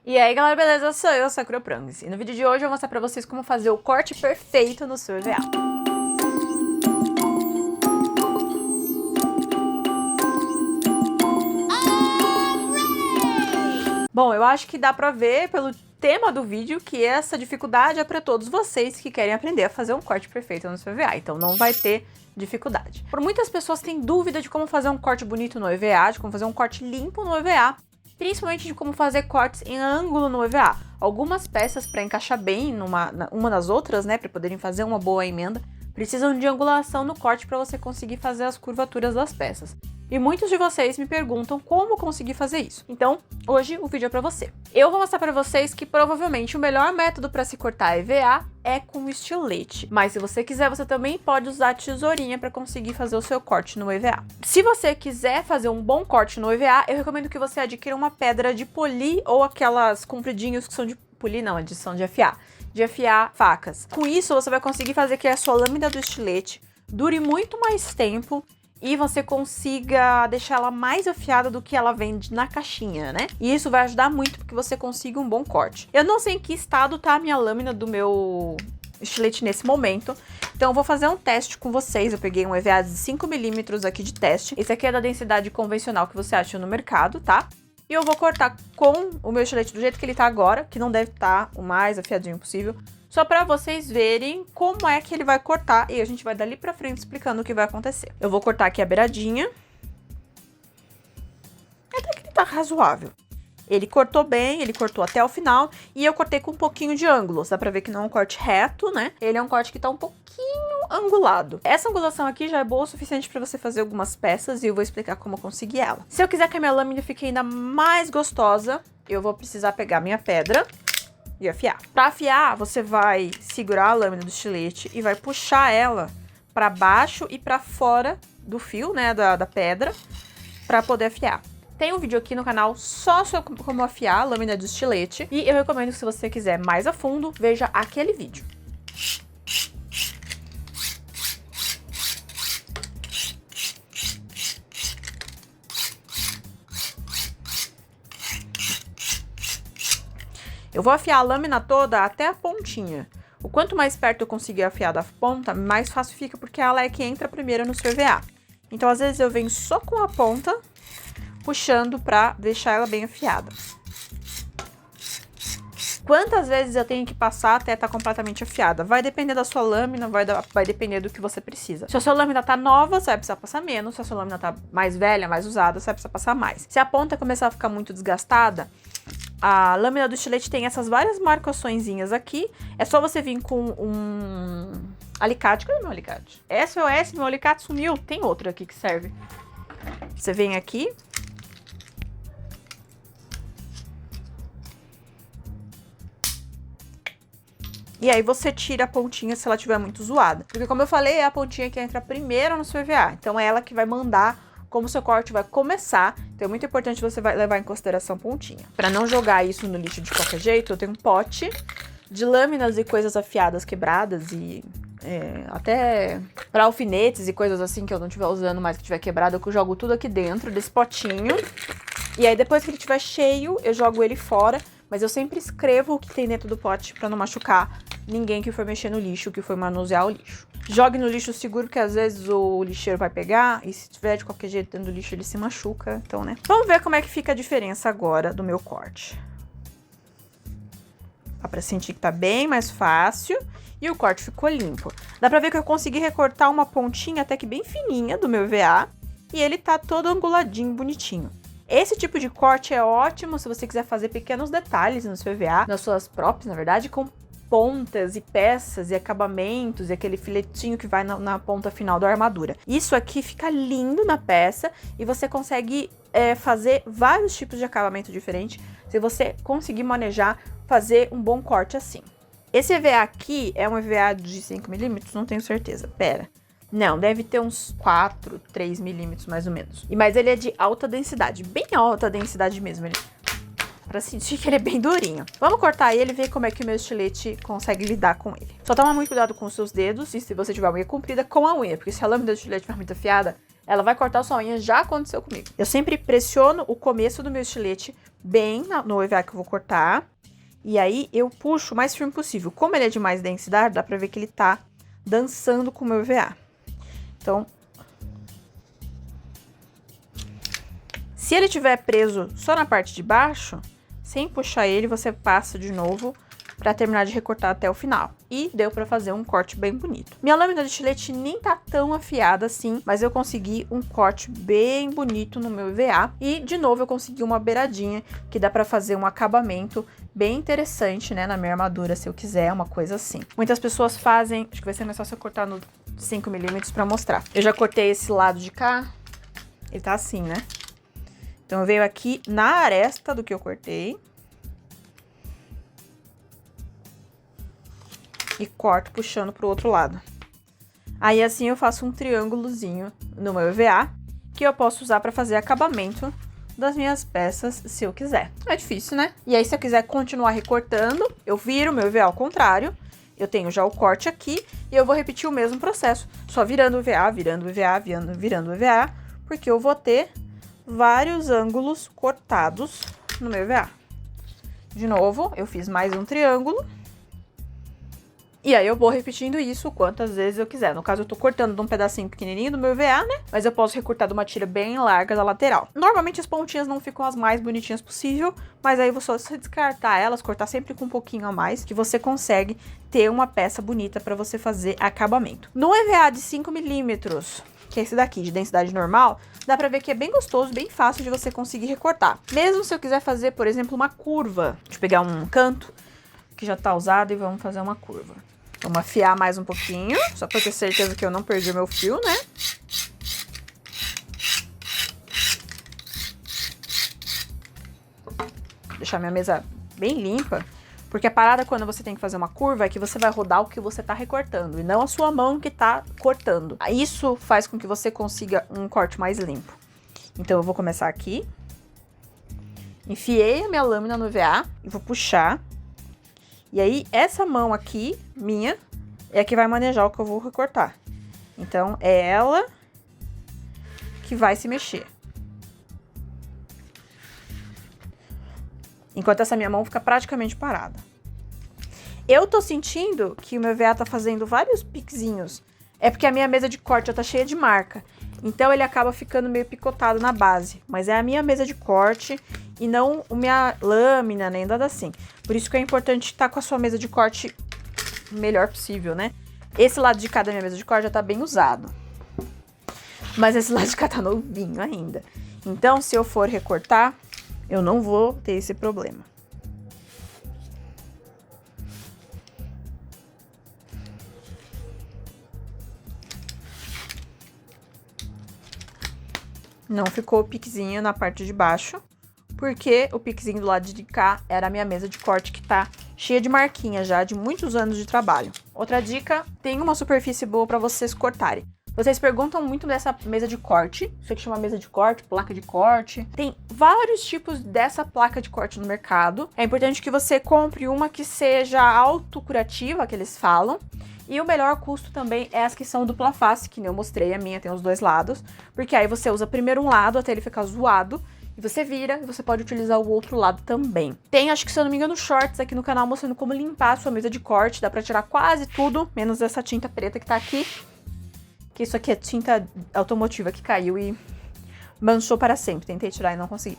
E aí galera, beleza? Sou eu, Sakura Prangs. E no vídeo de hoje eu vou mostrar pra vocês como fazer o corte perfeito no seu EVA. Bom, eu acho que dá pra ver pelo tema do vídeo que essa dificuldade é pra todos vocês que querem aprender a fazer um corte perfeito no seu EVA. Então não vai ter dificuldade. Por muitas pessoas têm dúvida de como fazer um corte bonito no EVA, de como fazer um corte limpo no EVA. Principalmente de como fazer cortes em ângulo no EVA. Algumas peças, para encaixar bem uma das outras, né, para poderem fazer uma boa emenda, precisam de angulação no corte para você conseguir fazer as curvaturas das peças. E muitos de vocês me perguntam como conseguir fazer isso. Então, hoje o vídeo é para você. Eu vou mostrar para vocês que provavelmente o melhor método para se cortar EVA é com estilete. Mas se você quiser, você também pode usar a tesourinha para conseguir fazer o seu corte no EVA. Se você quiser fazer um bom corte no EVA, eu recomendo que você adquira uma pedra de polir ou aquelas compridinhas que são de polir, não, são de afiar facas. Com isso, você vai conseguir fazer que a sua lâmina do estilete dure muito mais tempo e você consiga deixar ela mais afiada do que ela vende na caixinha, né? E isso vai ajudar muito para que você consiga um bom corte. Eu não sei em que estado tá a minha lâmina do meu estilete nesse momento, então eu vou fazer um teste com vocês. Eu peguei um EVA de 5mm aqui de teste. Esse aqui é da densidade convencional que você acha no mercado, tá? E eu vou cortar com o meu estilete do jeito que ele tá agora, que não deve estar o mais afiadinho possível, só pra vocês verem como é que ele vai cortar e a gente vai dali pra frente explicando o que vai acontecer. Eu vou cortar aqui a beiradinha. Até que ele tá razoável. Ele cortou bem, ele cortou até o final e eu cortei com um pouquinho de ângulo. Dá pra ver que não é um corte reto, né? Ele é um corte que tá um pouquinho angulado. Essa angulação aqui já é boa o suficiente pra você fazer algumas peças e eu vou explicar como conseguir ela. Se eu quiser que a minha lâmina fique ainda mais gostosa, eu vou precisar pegar minha pedra e afiar. Para afiar, você vai segurar a lâmina do estilete e vai puxar ela para baixo e para fora do fio, né, da pedra, para poder afiar. Tem um vídeo aqui no canal só sobre como afiar a lâmina do estilete e eu recomendo que se você quiser mais a fundo, veja aquele vídeo. Eu vou afiar a lâmina toda até a pontinha. O quanto mais perto eu conseguir afiar da ponta, mais fácil fica, porque ela é que entra primeiro no seu EVA. Então, às vezes, eu venho só com a ponta, puxando pra deixar ela bem afiada. Quantas vezes eu tenho que passar até estar completamente afiada? Vai depender da sua lâmina, vai depender do que você precisa. Se a sua lâmina tá nova, você vai precisar passar menos. Se a sua lâmina tá mais velha, mais usada, você vai precisar passar mais. Se a ponta começar a ficar muito desgastada, a lâmina do estilete tem essas várias marcaçõezinhas aqui. É só você vir com um alicate. Cadê meu alicate? SOS, meu alicate sumiu. Tem outro aqui que serve. Você vem aqui. E aí você tira a pontinha se ela estiver muito zoada. Porque como eu falei, é a pontinha que entra primeiro no seu EVA. Então é ela que vai mandar como o seu corte vai começar. Então é muito importante você levar em consideração a pontinha. Para não jogar isso no lixo de qualquer jeito, eu tenho um pote de lâminas e coisas afiadas quebradas e até para alfinetes e coisas assim que eu não estiver usando mais, que estiver quebrado, eu jogo tudo aqui dentro desse potinho. E aí depois que ele estiver cheio, eu jogo ele fora. Mas eu sempre escrevo o que tem dentro do pote para não machucar ninguém que for mexer no lixo, que for manusear o lixo. Jogue no lixo seguro, que às vezes o lixeiro vai pegar e se tiver de qualquer jeito dentro do lixo ele se machuca, então, né? Vamos ver como é que fica a diferença agora do meu corte. Dá pra sentir que tá bem mais fácil e o corte ficou limpo. Dá pra ver que eu consegui recortar uma pontinha até que bem fininha do meu EVA e ele tá todo anguladinho, bonitinho. Esse tipo de corte é ótimo se você quiser fazer pequenos detalhes no seu EVA, nas suas próprias, na verdade, com pontas e peças e acabamentos e aquele filetinho que vai na ponta final da armadura. Isso aqui fica lindo na peça e você consegue fazer vários tipos de acabamento diferente se você conseguir manejar, fazer um bom corte assim. Esse EVA aqui é um EVA de 5mm? Não tenho certeza. Pera. Não, deve ter uns 4, 3 milímetros mais ou menos. Mas ele é de alta densidade, bem alta densidade mesmo. Pra sentir que ele é bem durinho. Vamos cortar ele e ver como é que o meu estilete consegue lidar com ele. Só toma muito cuidado com os seus dedos e se você tiver a unha comprida, com a unha. Porque se a lâmina do estilete for muito afiada, ela vai cortar a sua unha. Já aconteceu comigo. Eu sempre pressiono o começo do meu estilete bem no EVA que eu vou cortar. E aí, eu puxo o mais firme possível. Como ele é de mais densidade, dá pra ver que ele tá dançando com o meu EVA. Então, se ele tiver preso só na parte de baixo, sem puxar ele, você passa de novo pra terminar de recortar até o final. E deu pra fazer um corte bem bonito. Minha lâmina de estilete nem tá tão afiada assim, mas eu consegui um corte bem bonito no meu EVA. E, de novo, eu consegui uma beiradinha que dá pra fazer um acabamento bem interessante, né, na minha armadura, se eu quiser, uma coisa assim. Muitas pessoas fazem, acho que vai ser mais fácil eu cortar no 5mm pra mostrar. Eu já cortei esse lado de cá, ele tá assim, né? Então, eu venho aqui na aresta do que eu cortei. E corto puxando pro outro lado. Aí, assim, eu faço um triângulozinho no meu EVA, que eu posso usar pra fazer acabamento das minhas peças, se eu quiser. É difícil, né? E aí, se eu quiser continuar recortando, eu viro o meu EVA ao contrário. Eu tenho já o corte aqui e eu vou repetir o mesmo processo. Só virando o EVA, virando o EVA, virando o EVA, porque eu vou ter vários ângulos cortados no meu EVA. De novo, eu fiz mais um triângulo. E aí eu vou repetindo isso quantas vezes eu quiser. No caso, eu tô cortando de um pedacinho pequenininho do meu EVA, né? Mas eu posso recortar de uma tira bem larga da lateral. Normalmente as pontinhas não ficam as mais bonitinhas possível, mas aí você só descartar elas, cortar sempre com um pouquinho a mais, que você consegue ter uma peça bonita pra você fazer acabamento. No EVA de 5mm, que é esse daqui, de densidade normal, dá pra ver que é bem gostoso, bem fácil de você conseguir recortar. Mesmo se eu quiser fazer, por exemplo, uma curva. Deixa eu pegar um canto que já tá usado e vamos fazer uma curva. Vamos afiar mais um pouquinho, só pra ter certeza que eu não perdi o meu fio, né? Deixar minha mesa bem limpa, porque a parada quando você tem que fazer uma curva é que você vai rodar o que você tá recortando, e não a sua mão que tá cortando. Isso faz com que você consiga um corte mais limpo. Então eu vou começar aqui. Enfiei a minha lâmina no EVA e vou puxar. E aí, essa mão aqui, minha, é a que vai manejar o que eu vou recortar. Então, é ela que vai se mexer. Enquanto essa minha mão fica praticamente parada. Eu tô sentindo que o meu EVA tá fazendo vários piquezinhos. É porque a minha mesa de corte já tá cheia de marca. Então, ele acaba ficando meio picotado na base. Mas é a minha mesa de corte e não a minha lâmina, nem nada assim. Por isso que é importante estar com a sua mesa de corte o melhor possível, né? Esse lado de cá da minha mesa de corte já tá bem usado. Mas esse lado de cá tá novinho ainda. Então, se eu for recortar, eu não vou ter esse problema. Não ficou piquezinho na parte de baixo, porque o piquezinho do lado de cá era a minha mesa de corte que tá cheia de marquinhas já, de muitos anos de trabalho. Outra dica, tem uma superfície boa pra vocês cortarem. Vocês perguntam muito dessa mesa de corte, isso aqui chama mesa de corte, placa de corte. Tem vários tipos dessa placa de corte no mercado. É importante que você compre uma que seja autocurativa, que eles falam. E o melhor custo também é as que são dupla face, que nem eu mostrei, a minha tem os dois lados. Porque aí você usa primeiro um lado até ele ficar zoado, e você vira, e você pode utilizar o outro lado também. Tem, acho que se eu não me engano, shorts aqui no canal mostrando como limpar a sua mesa de corte. Dá pra tirar quase tudo, menos essa tinta preta que tá aqui. Que isso aqui é tinta automotiva que caiu e manchou para sempre. Tentei tirar e não consegui.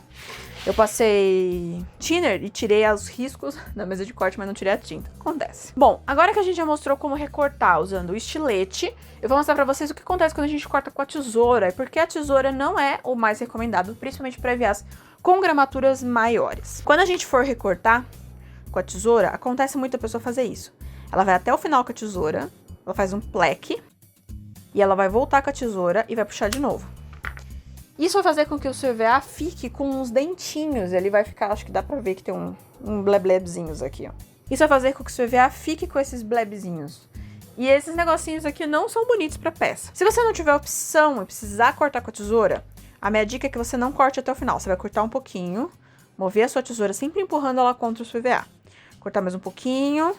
Eu passei thinner e tirei os riscos da mesa de corte, mas não tirei a tinta. Acontece. Bom, agora que a gente já mostrou como recortar usando o estilete, eu vou mostrar pra vocês o que acontece quando a gente corta com a tesoura. Porque a tesoura não é o mais recomendado, principalmente para EVAs com gramaturas maiores. Quando a gente for recortar com a tesoura, acontece muito a pessoa fazer isso. Ela vai até o final com a tesoura, ela faz um pleque, e ela vai voltar com a tesoura e vai puxar de novo. Isso vai fazer com que o seu EVA fique com uns dentinhos. Ele vai ficar, acho que dá pra ver que tem um bleblebzinhos aqui, ó. Isso vai fazer com que o seu EVA fique com esses blebzinhos. E esses negocinhos aqui não são bonitos pra peça. Se você não tiver opção e precisar cortar com a tesoura, a minha dica é que você não corte até o final. Você vai cortar um pouquinho, mover a sua tesoura sempre empurrando ela contra o seu EVA. Cortar mais um pouquinho,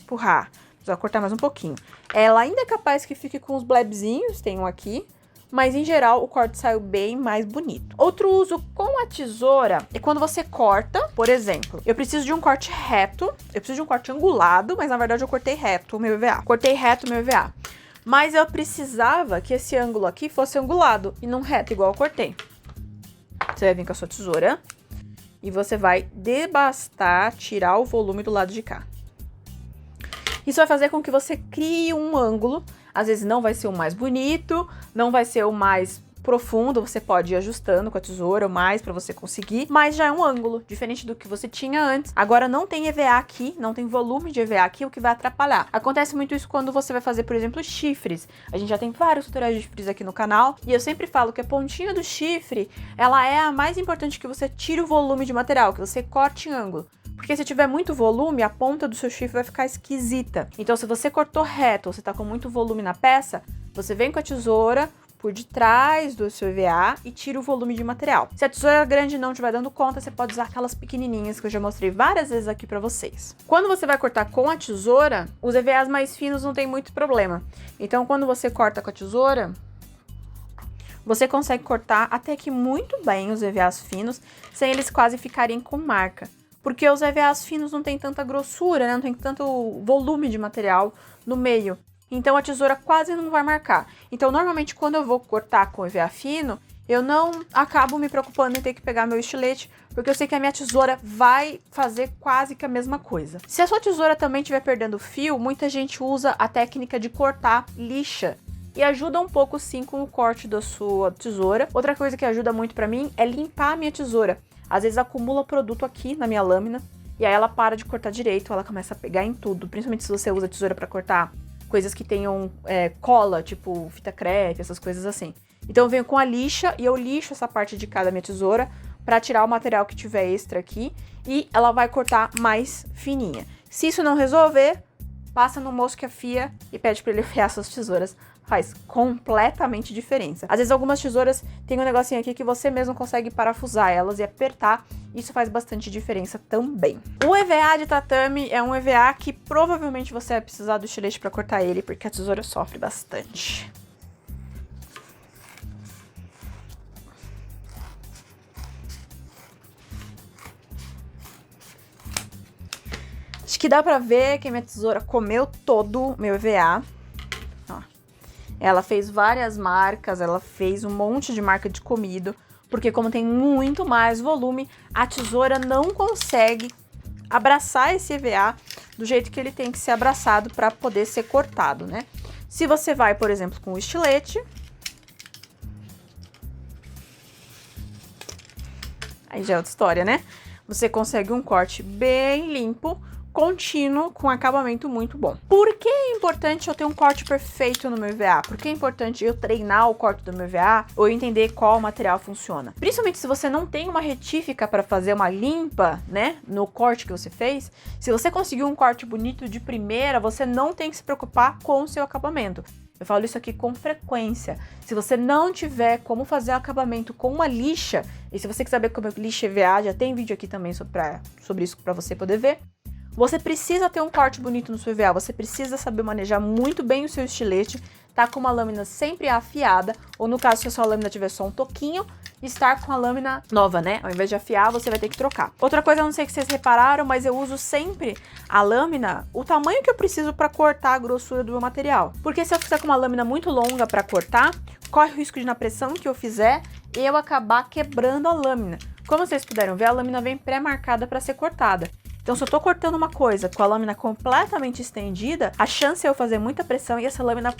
empurrar. Você vai cortar mais um pouquinho. Ela ainda é capaz que fique com os blebzinhos, tem um aqui, mas em geral o corte saiu bem mais bonito. Outro uso com a tesoura é quando você corta, por exemplo, eu preciso de um corte reto, eu preciso de um corte angulado, mas na verdade eu cortei reto o meu EVA. Cortei reto o meu EVA. Mas eu precisava que esse ângulo aqui fosse angulado e não reto, igual eu cortei. Você vai vir com a sua tesoura e você vai debastar, tirar o volume do lado de cá. Isso vai fazer com que você crie um ângulo. Às vezes não vai ser o mais bonito, não vai ser o mais profundo, você pode ir ajustando com a tesoura ou mais pra você conseguir, mas já é um ângulo, diferente do que você tinha antes. Agora não tem EVA aqui, não tem volume de EVA aqui, o que vai atrapalhar. Acontece muito isso quando você vai fazer, por exemplo, chifres. A gente já tem vários tutoriais de chifres aqui no canal, e eu sempre falo que a pontinha do chifre, ela é a mais importante, que você tire o volume de material, que você corte em ângulo. Porque se tiver muito volume, a ponta do seu chifre vai ficar esquisita. Então se você cortou reto, ou você tá com muito volume na peça, você vem com a tesoura por detrás do seu EVA e tira o volume de material. Se a tesoura grande não estiver dando conta, você pode usar aquelas pequenininhas que eu já mostrei várias vezes aqui pra vocês. Quando você vai cortar com a tesoura, os EVAs mais finos não tem muito problema. Então quando você corta com a tesoura, você consegue cortar até que muito bem os EVAs finos, sem eles quase ficarem com marca. Porque os EVAs finos não tem tanta grossura, né? Não tem tanto volume de material no meio. Então a tesoura quase não vai marcar. Então normalmente quando eu vou cortar com EVA fino, eu não acabo me preocupando em ter que pegar meu estilete, porque eu sei que a minha tesoura vai fazer quase que a mesma coisa. Se a sua tesoura também estiver perdendo fio, muita gente usa a técnica de cortar lixa. E ajuda um pouco sim com o corte da sua tesoura. Outra coisa que ajuda muito pra mim é limpar a minha tesoura. Às vezes acumula produto aqui na minha lâmina e aí ela para de cortar direito, ela começa a pegar em tudo. Principalmente se você usa a tesoura pra cortar coisas que tenham cola, tipo fita crepe, essas coisas assim. Então eu venho com a lixa e eu lixo essa parte de cá da minha tesoura pra tirar o material que tiver extra aqui e ela vai cortar mais fininha. Se isso não resolver, passa no moço que afia e pede pra ele afiar suas tesouras. Faz completamente diferença. Às vezes algumas tesouras tem um negocinho aqui que você mesmo consegue parafusar elas e apertar. Isso faz bastante diferença também. O EVA de tatame é um EVA que provavelmente você vai precisar do estilete para cortar ele, porque a tesoura sofre bastante. Acho que dá pra ver que a minha tesoura comeu todo o meu EVA. Ela fez várias marcas, ela fez um monte de marca de comido, porque como tem muito mais volume, a tesoura não consegue abraçar esse EVA do jeito que ele tem que ser abraçado para poder ser cortado, né? Se você vai, por exemplo, com o estilete, aí já é outra história, né? Você consegue um corte bem limpo, contínuo, com acabamento muito bom. Por que é importante eu ter um corte perfeito no meu EVA? Por que é importante eu treinar o corte do meu EVA ou entender qual material funciona? Principalmente se você não tem uma retífica para fazer uma limpa, né, no corte que você fez. Se você conseguiu um corte bonito de primeira, você não tem que se preocupar com o seu acabamento. Eu falo isso aqui com frequência. Se você não tiver como fazer acabamento com uma lixa, e se você quiser saber como é lixa EVA, já tem vídeo aqui também sobre isso para você poder ver. Você precisa ter um corte bonito no seu EVA, você precisa saber manejar muito bem o seu estilete, tá com uma lâmina sempre afiada, ou no caso se a sua lâmina tiver só um toquinho, estar com a lâmina nova, né? Ao invés de afiar, você vai ter que trocar. Outra coisa, eu não sei se vocês repararam, mas eu uso sempre a lâmina, o tamanho que eu preciso para cortar a grossura do meu material. Porque se eu fizer com uma lâmina muito longa para cortar, corre o risco de, na pressão que eu fizer, eu acabar quebrando a lâmina. Como vocês puderam ver, a lâmina vem pré-marcada para ser cortada. Então, se eu tô cortando uma coisa com a lâmina completamente estendida, a chance é eu fazer muita pressão e essa lâmina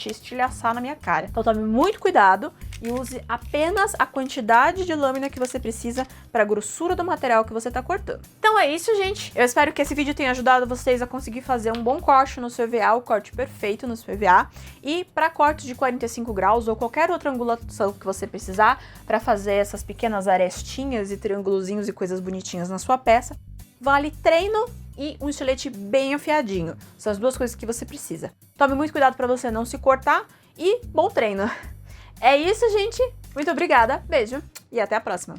estilhaçar na minha cara. Então, tome muito cuidado e use apenas a quantidade de lâmina que você precisa para a grossura do material que você tá cortando. Então é isso, gente. Eu espero que esse vídeo tenha ajudado vocês a conseguir fazer um bom corte no seu EVA, o corte perfeito no seu EVA. E para cortes de 45 graus ou qualquer outra angulação que você precisar para fazer essas pequenas arestinhas e triângulozinhos e coisas bonitinhas na sua peça, vale treino e um estilete bem afiadinho. São as duas coisas que você precisa. Tome muito cuidado para você não se cortar e bom treino. É isso, gente. Muito obrigada. Beijo e até a próxima.